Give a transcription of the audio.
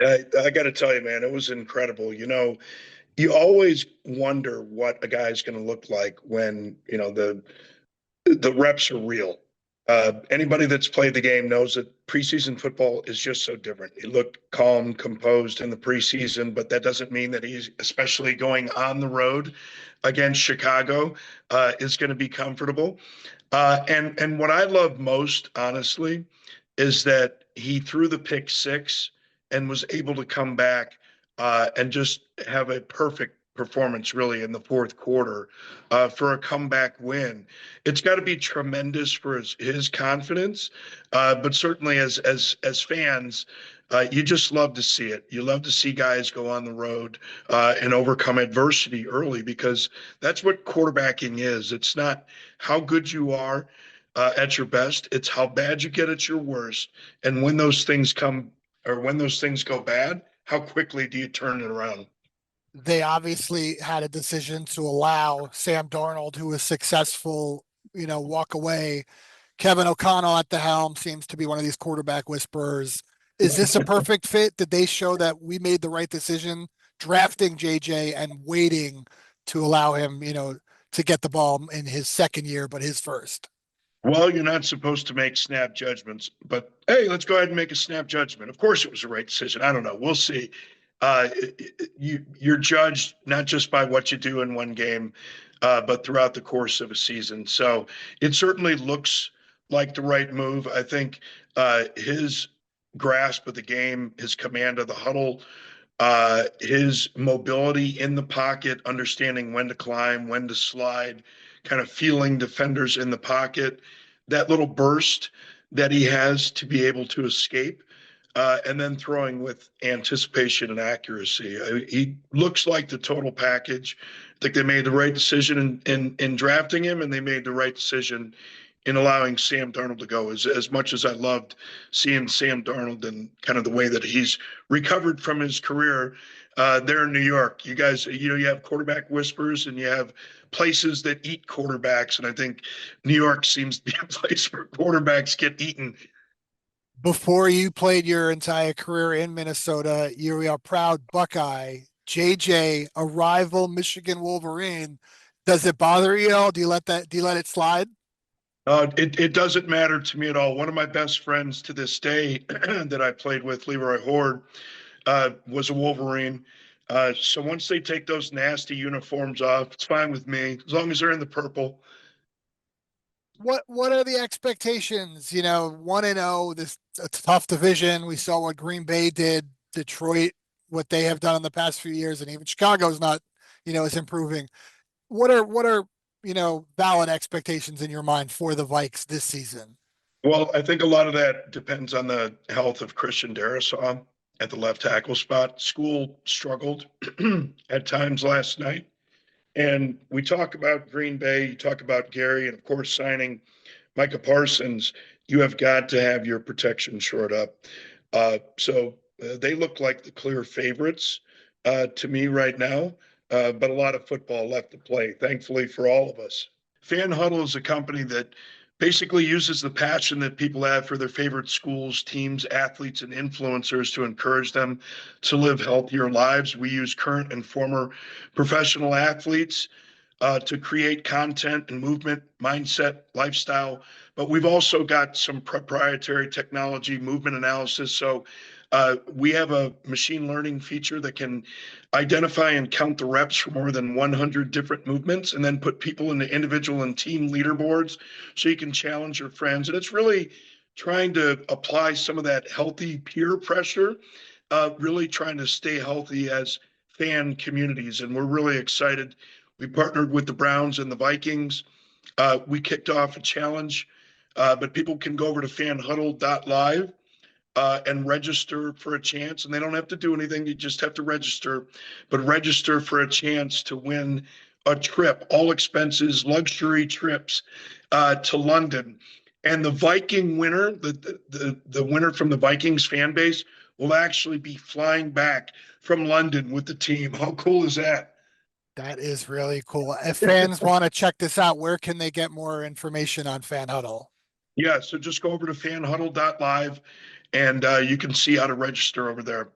I got to tell you, man, it was incredible. You always wonder what a guy's going to look like when, the reps are real. Anybody that's played the game knows that preseason football is just so different. He looked calm, composed in the preseason, but that doesn't mean that he's, especially going on the road against Chicago, is going to be comfortable. And what I love most, honestly, is that he threw the pick six and was able to come back and just have a perfect performance, really, in the fourth quarter for a comeback win. It's got to be tremendous for his confidence, but certainly as fans. You just love to see it. You love to see guys go on the road and overcome adversity early because that's what quarterbacking is. It's not how good you are at your best. It's how bad you get at your worst. And when those things come or when those things go bad, how quickly do you turn it around? They obviously had a decision to allow Sam Darnold, who was successful, walk away. Kevin O'Connell at the helm seems to be one of these quarterback whisperers. Is this a perfect fit? Did they show that we made the right decision drafting JJ and waiting to allow him, to get the ball in his second year, but his first? Well, you're not supposed to make snap judgments, but hey, let's go ahead and make a snap judgment. Of course, it was the right decision. I don't know. We'll see. You're judged not just by what you do in one game, but throughout the course of a season. So it certainly looks like the right move. I think his grasp of the game, his command of the huddle, his mobility in the pocket, understanding when to climb, when to slide, kind of feeling defenders in the pocket, that little burst that he has to be able to escape, and then throwing with anticipation and accuracy. He looks like the total package. I think they made the right decision in drafting him, and they made the right decision in allowing Sam Darnold to go. As much as I loved seeing Sam Darnold and kind of the way that he's recovered from his career there in New York. You guys, you have quarterback whispers and you have places that eat quarterbacks. And I think New York seems to be a place where quarterbacks get eaten. Before you played your entire career in Minnesota, you were a proud Buckeye. JJ, a rival Michigan Wolverine. Does it bother you at all? Do you let it slide? It doesn't matter to me at all. One of my best friends to this day that I played with, Leroy Horde, was a Wolverine. So once they take those nasty uniforms off, it's fine with me as long as they're in the purple. What are the expectations? 1-0, this a tough division. We saw what Green Bay did, Detroit, what they have done in the past few years, and even Chicago's not, is improving. What are valid expectations in your mind for the Vikes this season? Well, I think a lot of that depends on the health of Christian Darrisaw at the left tackle spot. School struggled at times last night. And we talk about Green Bay, you talk about Gary, and of course, signing Micah Parsons. You have got to have your protection shored up. So they look like the clear favorites to me right now, but a lot of football left to play, thankfully for all of us. Fan Huddle is a company that basically uses the passion that people have for their favorite schools, teams, athletes, and influencers to encourage them to live healthier lives. We use current and former professional athletes to create content and movement, mindset, lifestyle. But we've also got some proprietary technology, movement analysis. So we have a machine learning feature that can identify and count the reps for more than 100 different movements and then put people into individual and team leaderboards so you can challenge your friends. And it's really trying to apply some of that healthy peer pressure, really trying to stay healthy as fan communities. And we're really excited. We partnered with the Browns and the Vikings. We kicked off a challenge, but people can go over to fanhuddle.live and register for a chance. And they don't have to do anything. You just have to register, but register for a chance to win a trip, all expenses, luxury trips to London. And the Viking winner, the winner from the Vikings fan base, will actually be flying back from London with the team. How cool is that? That is really cool. If fans want to check this out, where can they get more information on Fan Huddle? Yeah, so just go over to fanhuddle.live and you can see how to register over there.